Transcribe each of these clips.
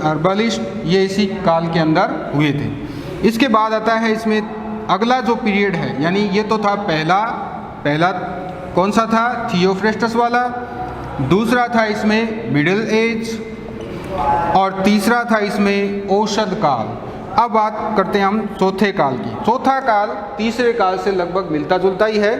Herbalist, ये इसी काल के अंदर हुए थे। इसके बाद आता है इसमें अगला जो पीरियड है, यानी ये तो था पहला कौन सा था, थियोफ्रेस्टस वाला, दूसरा था इसमें मिडिल एज, और तीसरा था इसमें औषध काल। अब बात करते हैं हम चौथे काल की। चौथा काल तीसरे काल से लगभग मिलता जुलता ही है,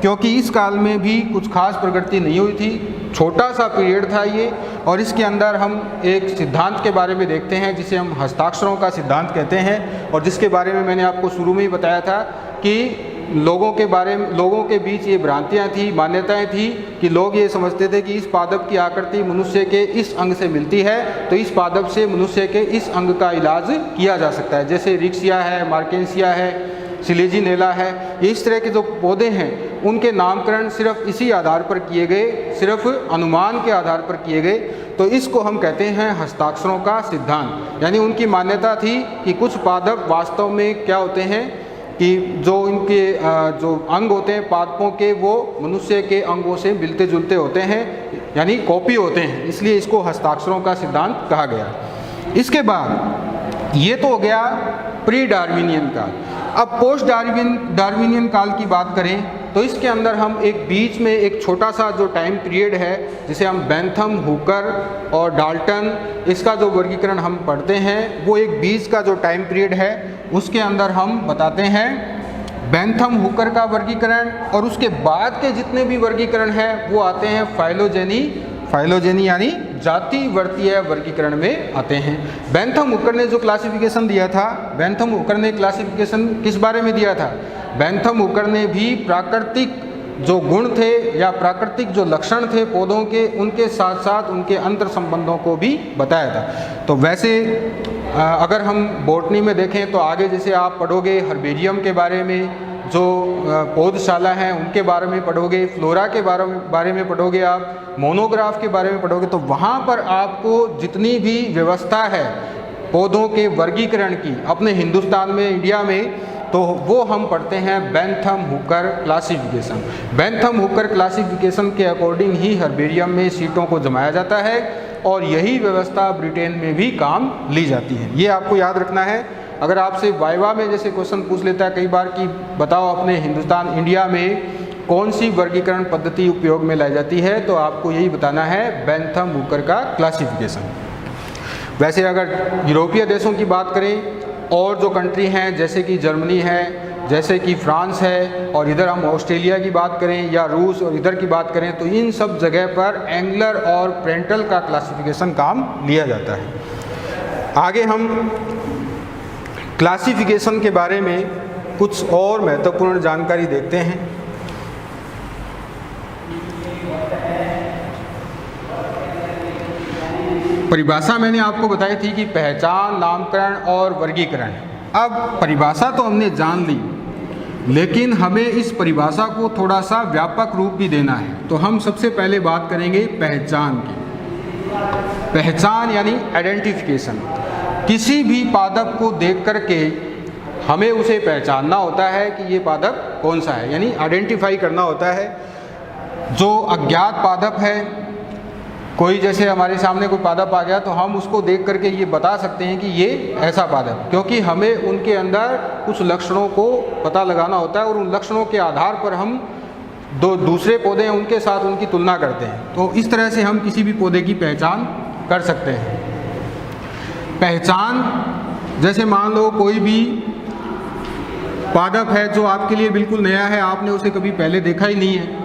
क्योंकि इस काल में भी कुछ खास प्रगति नहीं हुई थी, छोटा सा पीरियड था ये। और इसके अंदर हम एक सिद्धांत के बारे में देखते हैं जिसे हम हस्ताक्षरों का सिद्धांत कहते हैं, और जिसके बारे में मैंने आपको शुरू में ही बताया था कि लोगों के बीच ये भ्रांतियाँ थी, मान्यताएं थी कि लोग ये समझते थे कि इस पादप की आकृति मनुष्य के इस अंग से मिलती है, तो इस पादप से मनुष्य के इस अंग का इलाज किया जा सकता है। जैसे रिक्सिया है, मार्केंसिया है, सिलेजिनेला है, इस तरह के जो पौधे हैं उनके नामकरण सिर्फ इसी आधार पर किए गए, सिर्फ अनुमान के आधार पर किए गए। तो इसको हम कहते हैं हस्ताक्षरों का सिद्धांत। यानी उनकी मान्यता थी कि कुछ पादप वास्तव में क्या होते हैं कि जो इनके जो अंग होते हैं पादपों के, वो मनुष्य के अंगों से मिलते जुलते होते हैं, यानी कॉपी होते हैं, इसलिए इसको हस्ताक्षरों का सिद्धांत कहा गया। इसके बाद ये तो हो गया प्री डार्विनियन काल। अब पोस्ट डार्विनियन काल की बात करें तो इसके अंदर हम एक बीच में एक छोटा सा जो टाइम पीरियड है, जिसे हम बेंथम, हुकर और डाल्टन, इसका जो वर्गीकरण हम पढ़ते हैं, वो एक बीच का जो टाइम पीरियड है उसके अंदर हम बताते हैं बेंथम हुकर का वर्गीकरण, और उसके बाद के जितने भी वर्गीकरण हैं वो आते हैं फाइलोजेनी यानी जाति वर्तीय वर्गीकरण में आते हैं। बेंथम हुकर ने जो क्लासिफिकेशन दिया था, बेंथम हुकर ने क्लासिफिकेशन किस बारे में दिया था? बेंथम हुकर ने भी प्राकृतिक जो गुण थे या प्राकृतिक जो लक्षण थे पौधों के, उनके साथ साथ उनके अंतर संबंधों को भी बताया था। तो वैसे अगर हम बॉटनी में देखें तो आगे जैसे आप पढ़ोगे हर्बेरियम के बारे में, जो पौधशाला हैं उनके बारे में पढ़ोगे, फ्लोरा के बारे में पढ़ोगे, आप मोनोग्राफ के बारे में पढ़ोगे, तो वहाँ पर आपको जितनी भी व्यवस्था है पौधों के वर्गीकरण की अपने हिंदुस्तान में, इंडिया में, तो वो हम पढ़ते हैं Bentham Hooker classification. Bentham Hooker classification के अकॉर्डिंग ही हर्बेरियम में सीटों को जमाया जाता है, और यही व्यवस्था ब्रिटेन में भी काम ली जाती है। ये आपको याद रखना है। अगर आपसे वाइवा में जैसे क्वेश्चन पूछ लेता है कई बार कि बताओ अपने हिंदुस्तान, इंडिया में कौन सी वर्गीकरण पद्धति उपयोग में लाई जाती है, तो आपको यही बताना है बेंथम हुकर का क्लासिफिकेशन। वैसे अगर यूरोपीय देशों की बात करें और जो कंट्री हैं जैसे कि जर्मनी है, जैसे कि फ्रांस है, और इधर हम ऑस्ट्रेलिया की बात करें या रूस और इधर की बात करें, तो इन सब जगह पर एंगलर और प्रेंटल का क्लासिफिकेशन काम लिया जाता है। आगे हम क्लासिफिकेशन के बारे में कुछ और महत्वपूर्ण जानकारी देखते हैं। परिभाषा मैंने आपको बताई थी कि पहचान, नामकरण और वर्गीकरण। अब परिभाषा तो हमने जान ली, लेकिन हमें इस परिभाषा को थोड़ा सा व्यापक रूप भी देना है। तो हम सबसे पहले बात करेंगे पहचान की। पहचान यानी आइडेंटिफिकेशन। किसी भी पादप को देख करके हमें उसे पहचानना होता है कि ये पादप कौन सा है, यानी आइडेंटिफाई करना होता है। जो अज्ञात पादप है, कोई जैसे हमारे सामने कोई पादप आ गया तो हम उसको देख करके ये बता सकते हैं कि ये ऐसा पादप, क्योंकि हमें उनके अंदर कुछ लक्षणों को पता लगाना होता है, और उन लक्षणों के आधार पर हम दो दूसरे पौधे हैं उनके साथ उनकी तुलना करते हैं। तो इस तरह से हम किसी भी पौधे की पहचान कर सकते हैं। पहचान जैसे मान लो कोई भी पादप है जो आपके लिए बिल्कुल नया है, आपने उसे कभी पहले देखा ही नहीं है,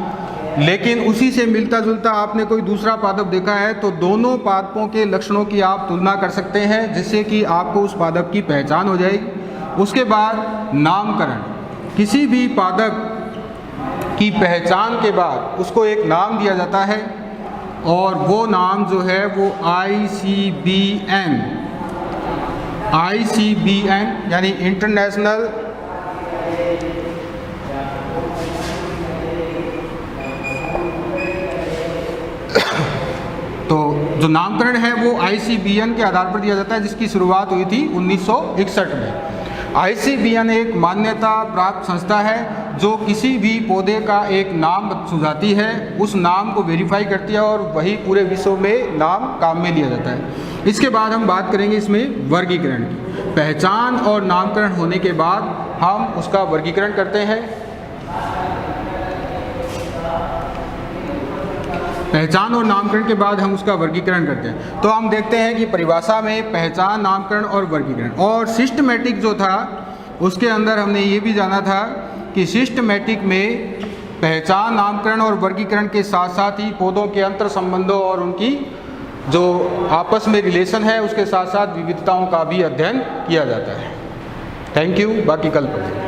लेकिन उसी से मिलता जुलता आपने कोई दूसरा पादप देखा है, तो दोनों पादपों के लक्षणों की आप तुलना कर सकते हैं, जिससे कि आपको उस पादप की पहचान हो जाएगी। उसके बाद नामकरण। किसी भी पादप की पहचान के बाद उसको एक नाम दिया जाता है, और वो नाम जो है वो ICBN यानी इंटरनेशनल तो जो नामकरण है वो ICBN के आधार पर दिया जाता है, जिसकी शुरुआत हुई थी 1961 में। ICBN एक मान्यता प्राप्त संस्था है जो किसी भी पौधे का एक नाम सुझाती है, उस नाम को वेरीफाई करती है और वही पूरे विश्व में नाम काम में लिया जाता है। इसके बाद हम बात करेंगे इसमें वर्गीकरण की। पहचान और नामकरण होने के बाद हम उसका वर्गीकरण करते हैं। पहचान और नामकरण के बाद हम उसका वर्गीकरण करते हैं। तो हम देखते हैं कि परिभाषा में पहचान, नामकरण और वर्गीकरण, और सिस्टमैटिक जो था उसके अंदर हमने ये भी जाना था कि सिस्टमैटिक में पहचान, नामकरण और वर्गीकरण के साथ साथ ही पौधों के अंतर संबंधों और उनकी जो आपस में रिलेशन है उसके साथ साथ विविधताओं का भी अध्ययन किया जाता है। थैंक यू, बाकी कल पढ़ेंगे।